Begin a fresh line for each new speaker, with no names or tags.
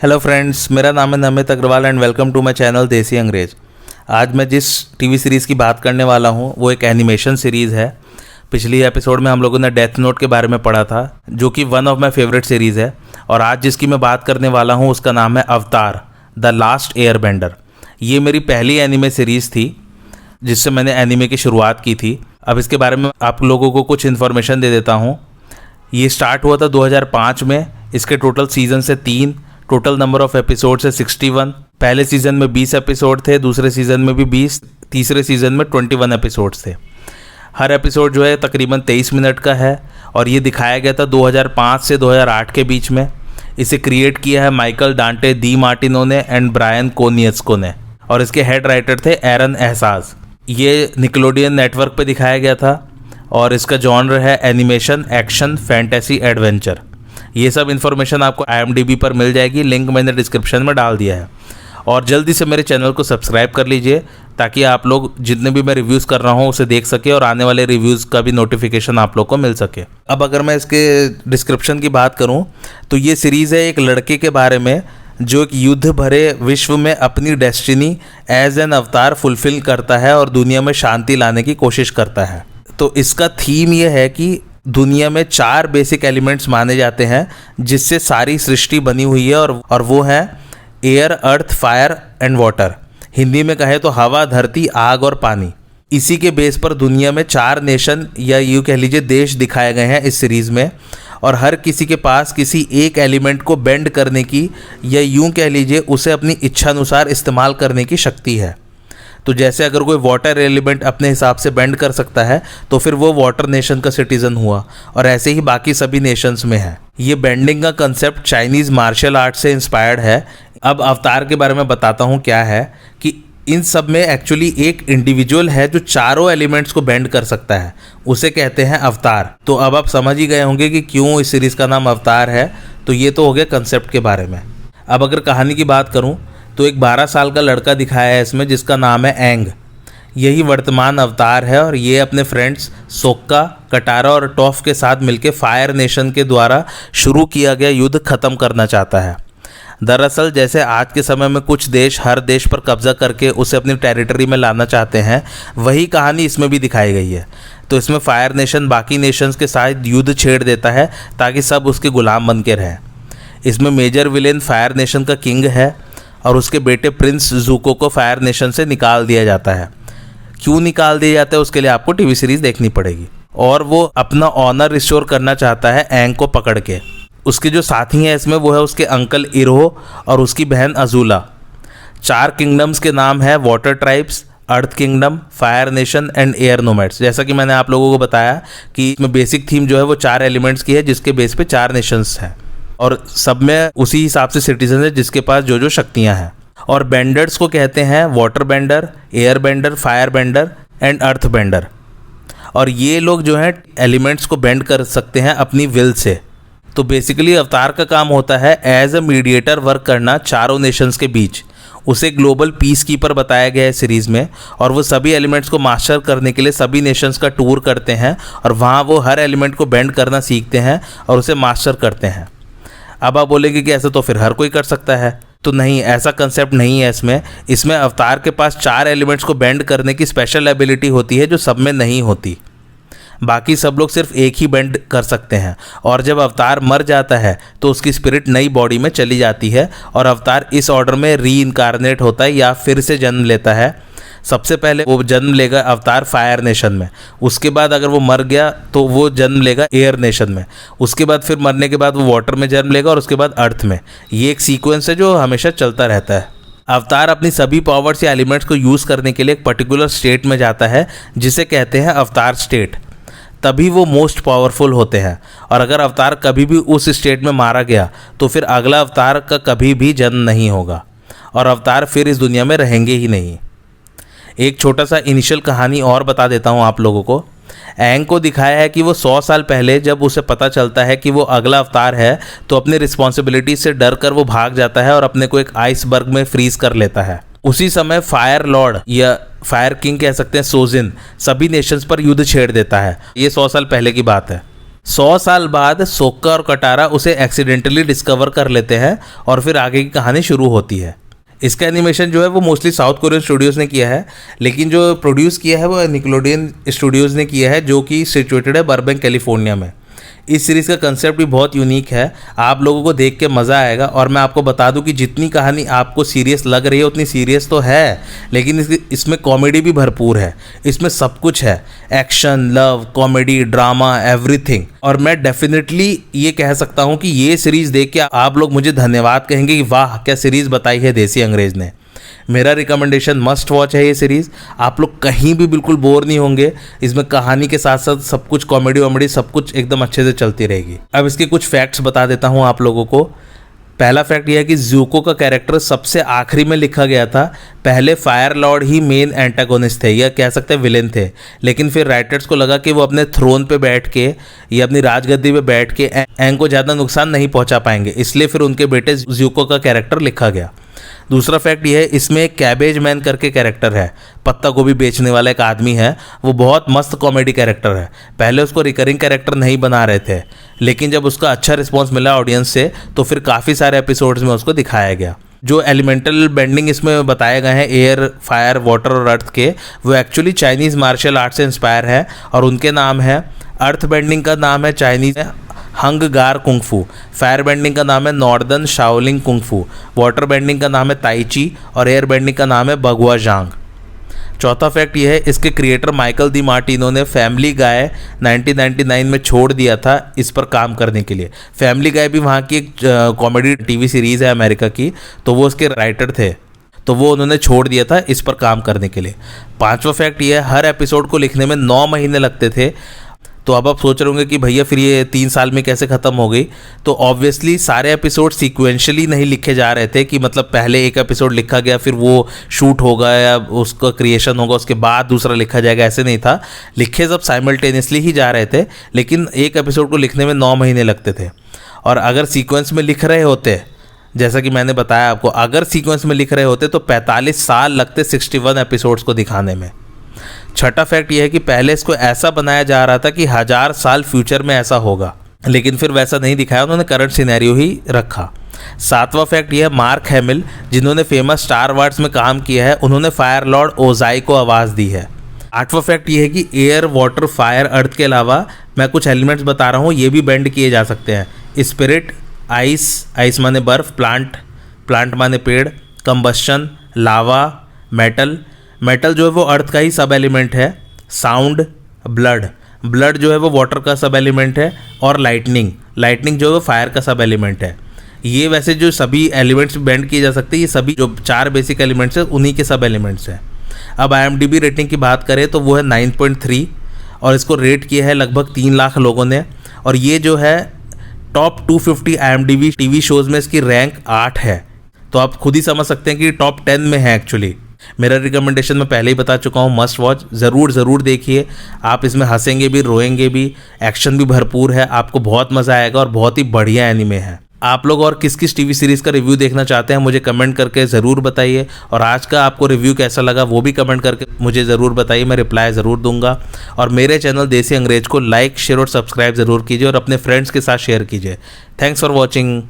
Hello friends, मेरा नाम है Namit Agarwal and welcome to my channel Desi Angrez. आज मैं जिस टीवी सीरीज़ की बात करने वाला हूँ वो एक एनिमेशन सीरीज़ है। पिछली एपिसोड में हम लोगों ने डेथ नोट के बारे में पढ़ा था, जो कि one of my favourite series है। और आज जिसकी मैं बात करने वाला हूँ उसका नाम है अवतार द लास्ट एयरबेंडर। ये मेरी पहली एनिमे सीरीज़ थी जिससे मैंने एनिमे की शुरुआत की थी। अब इसके बारे में आप लोगों को कुछ इन्फॉर्मेशन दे देता हूँ। ये स्टार्ट हुआ था 2005 में। इसके टोटल सीजन से 3, टोटल नंबर ऑफ एपिसोड है 61। पहले सीज़न में 20 एपिसोड थे, दूसरे सीज़न में भी 20, तीसरे सीज़न में 21 एपिसोड्स थे। हर एपिसोड जो है तकरीबन 23 मिनट का है और ये दिखाया गया था 2005 से 2008 के बीच में। इसे क्रिएट किया है माइकल डांटे डी मार्टिनो ने एंड ब्रायन कोनियस्को ने, और इसके हेड राइटर थे एरन एहसास। ये निकलोडियन नेटवर्क पे दिखाया गया था और इसका जॉनर है एनिमेशन, एक्शन, फैंटेसी, एडवेंचर। ये सब इन्फॉर्मेशन आपको IMDb पर मिल जाएगी, लिंक मैंने डिस्क्रिप्शन में डाल दिया है। और जल्दी से मेरे चैनल को सब्सक्राइब कर लीजिए ताकि आप लोग जितने भी मैं रिव्यूज़ कर रहा हूँ उसे देख सके और आने वाले रिव्यूज़ का भी नोटिफिकेशन आप लोग को मिल सके। अब अगर मैं इसके डिस्क्रिप्शन की बात करूँ तो ये सीरीज़ है एक लड़के के बारे में जो एक युद्ध भरे विश्व में अपनी डेस्टिनी एज एन अवतार फुलफिल करता है और दुनिया में शांति लाने की कोशिश करता है। तो इसका थीम ये है कि दुनिया में 4 बेसिक एलिमेंट्स माने जाते हैं जिससे सारी सृष्टि बनी हुई है, और वो है air, earth, fire and water. Hindi में कहे तो हवा, धरती, आग और पानी। इसी के बेस पर दुनिया में 4 नेशन या यूँ कह लीजिए देश दिखाए गए हैं इस सीरीज़ में, और हर किसी के पास किसी एक एलिमेंट को बेंड करने की या यूँ कह लीजिए उसे अपनी इच्छानुसार इस्तेमाल करने की शक्ति है। तो जैसे अगर कोई वाटर एलिमेंट अपने हिसाब से बेंड कर सकता है तो फिर वो वाटर नेशन का सिटीज़न हुआ, और ऐसे ही बाकी सभी नेशंस में है। ये बेंडिंग का कंसेप्ट चाइनीज़ मार्शल आर्ट से इंस्पायर्ड है। अब अवतार के बारे में बताता हूँ क्या है कि इन सब में एक्चुअली एक इंडिविजुअल है जो चारों एलिमेंट्स को बेंड कर सकता है, उसे कहते हैं अवतार। तो अब आप समझ ही गए होंगे कि क्यों इस सीरीज़ का नाम अवतार है। तो ये तो हो गया कंसेप्ट के बारे में। अब अगर कहानी की बात करूँ तो एक 12 साल का लड़का दिखाया है इसमें जिसका नाम है एंग। यही वर्तमान अवतार है और ये अपने फ्रेंड्स सोक्का, कटारा और टॉफ के साथ मिलकर फायर नेशन के द्वारा शुरू किया गया युद्ध खत्म करना चाहता है। दरअसल जैसे आज के समय में कुछ देश हर देश पर कब्जा करके उसे अपनी टेरिटरी में लाना चाहते हैं, वही कहानी इसमें भी दिखाई गई है। तो इसमें फायर नेशन बाकी नेशंस के साथ युद्ध छेड़ देता है ताकि सब उसके गुलाम बन के रहें। इसमें मेजर विलेन फायर नेशन का किंग है और उसके बेटे प्रिंस ज़ूको को फायर नेशन से निकाल दिया जाता है। क्यों निकाल दिया जाता है उसके लिए आपको टीवी सीरीज़ देखनी पड़ेगी। और वो अपना ऑनर रिस्टोर करना चाहता है एंग को पकड़ के। उसके जो साथी हैं इसमें वो है उसके अंकल इरो और उसकी बहन अजूला। 4 किंगडम्स के नाम है water tribes, earth kingdom, fire nation and air nomads. जैसा कि मैंने आप लोगों को बताया कि इसमें बेसिक थीम जो है वो 4 एलिमेंट्स की है जिसके बेस पे 4 नेशंस हैं और सब में उसी हिसाब से सिटीजन है जिसके पास जो जो शक्तियां हैं। और बेंडर्स को कहते हैं water bender, air bender, fire bender and earth bender. और ये लोग जो हैं एलिमेंट्स को बेंड कर सकते हैं अपनी विल से। तो बेसिकली अवतार का काम होता है एज अ मीडिएटर वर्क करना चारों नेशंस के बीच। उसे ग्लोबल पीस कीपर बताया गया है सीरीज़ में, और वो सभी एलिमेंट्स को मास्टर करने के लिए सभी नेशंस का टूर करते हैं और वहाँ वो हर एलिमेंट को बेंड करना सीखते हैं और उसे मास्टर करते हैं। अब आप बोलेंगे कि ऐसा तो फिर हर कोई कर सकता है, तो नहीं, ऐसा कंसेप्ट नहीं है इसमें अवतार के पास 4 एलिमेंट्स को बेंड करने की स्पेशल एबिलिटी होती है जो सब में नहीं होती। बाकी सब लोग सिर्फ एक ही बेंड कर सकते हैं, और जब अवतार मर जाता है तो उसकी स्पिरिट नई बॉडी में चली जाती है और अवतार इस ऑर्डर में री इनकारनेट होता है या फिर से जन्म लेता है। सबसे पहले वो जन्म लेगा अवतार फायर नेशन में, उसके बाद अगर वो मर गया तो वो जन्म लेगा एयर नेशन में, उसके बाद फिर मरने के बाद वो वाटर में जन्म लेगा और उसके बाद अर्थ में। ये एक सीक्वेंस है जो हमेशा चलता रहता है। अवतार अपनी सभी पावर्स या एलिमेंट्स को यूज़ करने के लिए एक पर्टिकुलर स्टेट में जाता है जिसे कहते हैं अवतार स्टेट। तभी वो मोस्ट पावरफुल होते हैं, और अगर अवतार कभी भी उस स्टेट में मारा गया तो फिर अगला अवतार का कभी भी जन्म नहीं होगा और अवतार फिर इस दुनिया में रहेंगे ही नहीं। एक छोटा सा इनिशियल कहानी और बता देता हूँ आप लोगों को। एंग को दिखाया है कि वो 100 साल पहले जब उसे पता चलता है कि वो अगला अवतार है तो अपनी रिस्पॉन्सिबिलिटी से डर कर वो भाग जाता है और अपने को एक आइसबर्ग में फ्रीज कर लेता है। उसी समय फायर लॉर्ड या फायर किंग कह सकते हैं सोजिन सभी नेशंस पर युद्ध छेड़ देता है। ये 100 साल पहले की बात है। 100 साल बाद सोक्का और कटारा उसे एक्सीडेंटली डिस्कवर कर लेते हैं और फिर आगे की कहानी शुरू होती है। इसका एनिमेशन जो है वो मोस्टली साउथ कोरियन स्टूडियोज़ ने किया है, लेकिन जो प्रोड्यूस किया है वो निकलोडियन स्टूडियोज़ ने किया है, जो कि सिचुएटेड है बर्बैंक कैलिफोर्निया में। इस सीरीज़ का कंसेप्ट भी बहुत यूनिक है, आप लोगों को देख के मज़ा आएगा। और मैं आपको बता दूं कि जितनी कहानी आपको सीरियस लग रही है उतनी सीरियस तो है, लेकिन इसमें कॉमेडी भी भरपूर है। इसमें सब कुछ है, action, love, comedy, drama, everything. और मैं डेफिनेटली ये कह सकता हूँ कि ये सीरीज़ देख के आप लोग मुझे धन्यवाद कहेंगे कि वाह क्या सीरीज़ बताई है देसी अंग्रेज़ ने। मेरा रिकमेंडेशन मस्ट वॉच है ये सीरीज़। आप लोग कहीं भी बिल्कुल बोर नहीं होंगे। इसमें कहानी के साथ साथ सब कुछ कॉमेडी वॉमेडी सब कुछ एकदम अच्छे से चलती रहेगी। अब इसके कुछ फैक्ट्स बता देता हूँ आप लोगों को। पहला फैक्ट यह है कि ज़ूको का कैरेक्टर सबसे आखिरी में लिखा गया था। पहले फायर लॉर्ड ही मेन एंटागोनिस्ट थे, या कह सकते हैं विलेन थे, लेकिन फिर राइटर्स को लगा कि वो अपने थ्रोन पे बैठ के या अपनी राजगद्दी पे बैठ के एंग को ज़्यादा नुकसान नहीं पहुंचा पाएंगे, इसलिए फिर उनके बेटे ज़ूको का कैरेक्टर लिखा गया। दूसरा फैक्ट ये है, इसमें एक कैबेज मैन करके कैरेक्टर है, पत्ता गोभी बेचने वाला एक आदमी है। वो बहुत मस्त कॉमेडी कैरेक्टर है। पहले उसको रिकरिंग कैरेक्टर नहीं बना रहे थे, लेकिन जब उसका अच्छा रिस्पॉन्स मिला ऑडियंस से तो फिर काफ़ी सारे एपिसोड्स में उसको दिखाया गया। जो एलिमेंटल बेंडिंग इसमें बताए गए हैं एयर, फायर, वाटर और अर्थ के, वो एक्चुअली चाइनीज़ मार्शल आर्ट से इंस्पायर है और उनके नाम है, अर्थ बेंडिंग का नाम है चाइनीज़ हंग गार कुंगफू, फायर बेंडिंग का नाम है नॉर्दर्न शाओलिंग कुंगफू, वाटर बेंडिंग का नाम है ताइची और एयर बेंडिंग का नाम है बगुआ जांग। चौथा फैक्ट ये है, इसके क्रिएटर माइकल डी मार्टिनो ने फैमिली गाय 1999 में छोड़ दिया था इस पर काम करने के लिए। फैमिली गाय भी वहाँ की एक कॉमेडी टीवी सीरीज़ है अमेरिका की, तो वो उसके राइटर थे, तो वो उन्होंने छोड़ दिया था इस पर काम करने के लिए। पांचवा फैक्ट ये है, हर एपिसोड को लिखने में 9 महीने लगते थे। तो अब आप सोच रहे होंगे कि भैया फिर ये 3 साल में कैसे ख़त्म हो गई। तो ऑब्वियसली सारे एपिसोड सीक्वेंशली नहीं लिखे जा रहे थे कि मतलब पहले एक एपिसोड लिखा गया फिर वो शूट होगा या उसका क्रिएशन होगा उसके बाद दूसरा लिखा जाएगा, ऐसे नहीं था। लिखे सब साइमल्टेनियसली ही जा रहे थे, लेकिन एक एपिसोड को लिखने में 9 महीने लगते थे। और अगर सीक्वेंस में लिख रहे होते, जैसा कि मैंने बताया आपको, अगर सीक्वेंस में लिख रहे होते तो 45 साल लगते 61 एपिसोड्स को दिखाने में। छठा फैक्ट यह है कि पहले इसको ऐसा बनाया जा रहा था कि 1000 साल फ्यूचर में ऐसा होगा, लेकिन फिर वैसा नहीं दिखाया, उन्होंने करंट सिनेरियो ही रखा। सातवां फैक्ट यह है, मार्क हैमिल जिन्होंने फेमस स्टार वार्स में काम किया है, उन्होंने फायर लॉर्ड ओजाई को आवाज़ दी है। आठवां फैक्ट यह है कि एयर, वाटर, फायर, अर्थ के अलावा मैं कुछ एलिमेंट्स बता रहा हूँ, ये भी बेंड किए जा सकते हैं। स्पिरिट, आइस, आइस माने बर्फ, प्लांट, प्लांट माने पेड़, कंबस्शन, लावा, मेटल, मेटल जो है वो अर्थ का ही सब एलिमेंट है, साउंड, ब्लड, ब्लड जो है वो वाटर का सब एलिमेंट है, और लाइटनिंग, लाइटनिंग जो है वो फायर का सब एलिमेंट है। ये वैसे जो सभी एलिमेंट्स बेंड किए जा सकते हैं, ये सभी जो 4 बेसिक एलिमेंट्स हैं उन्हीं के सब एलिमेंट्स हैं। अब IMDb रेटिंग की बात करें तो वो है 9.3 और इसको रेट किया है लगभग 3 लाख लोगों ने। और ये जो है टॉप 250 IMDb टीवी शोज़ में इसकी रैंक 8 है, तो आप खुद ही समझ सकते हैं कि टॉप 10 में है एक्चुअली। मेरा रिकमेंडेशन मैं पहले ही बता चुका हूँ, मस्ट वॉच, ज़रूर देखिए। आप इसमें हंसेंगे भी, रोएंगे भी, एक्शन भी भरपूर है, आपको बहुत मज़ा आएगा और बहुत ही बढ़िया एनिमे है। आप लोग और किस किस टीवी सीरीज़ का रिव्यू देखना चाहते हैं मुझे कमेंट करके ज़रूर बताइए, और आज का आपको रिव्यू कैसा लगा वो भी कमेंट करके मुझे ज़रूर बताइए, मैं रिप्लाई ज़रूर दूंगा। और मेरे चैनल देसी अंग्रेज को लाइक, शेयर और सब्सक्राइब ज़रूर कीजिए और अपने फ्रेंड्स के साथ शेयर कीजिए। Thanks for watching.